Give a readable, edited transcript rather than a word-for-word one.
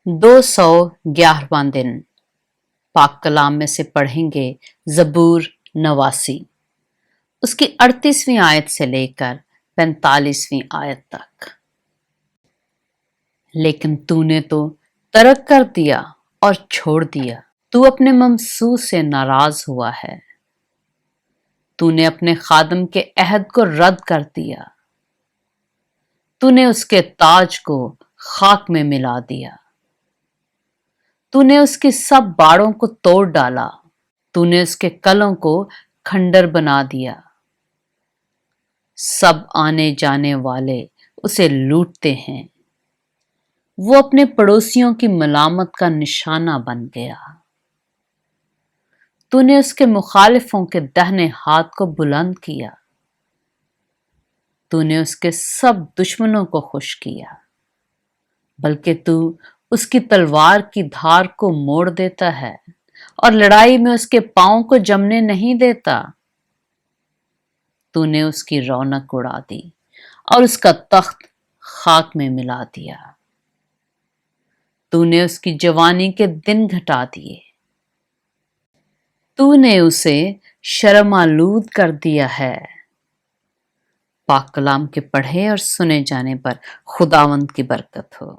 211واں دن پاک کلام میں سے پڑھیں گے زبور 89، اس کی 38ویں آیت سے لے کر 45ویں آیت تک۔ لیکن تو نے تو ترک کر دیا اور چھوڑ دیا، تو اپنے ممسوح سے ناراض ہوا ہے، تو نے اپنے خادم کے عہد کو رد کر دیا، تو نے اس کے تاج کو خاک میں ملا دیا، تو نے اس کی سب باڑوں کو توڑ ڈالا، تو نے اس کے کلوں کو کھنڈر بنا دیا، سب آنے جانے والے اسے لوٹتے ہیں، وہ اپنے پڑوسیوں کی ملامت کا نشانہ بن گیا، تو نے اس کے مخالفوں کے دہنے ہاتھ کو بلند کیا، تو نے اس کے سب دشمنوں کو خوش کیا، بلکہ تو اس کی تلوار کی دھار کو موڑ دیتا ہے اور لڑائی میں اس کے پاؤں کو جمنے نہیں دیتا، تو نے اس کی رونق اڑا دی اور اس کا تخت خاک میں ملا دیا، تو نے اس کی جوانی کے دن گھٹا دیے، تو نے اسے شرم آلود کر دیا ہے۔ پاک کلام کے پڑھے اور سنے جانے پر خداوند کی برکت ہو۔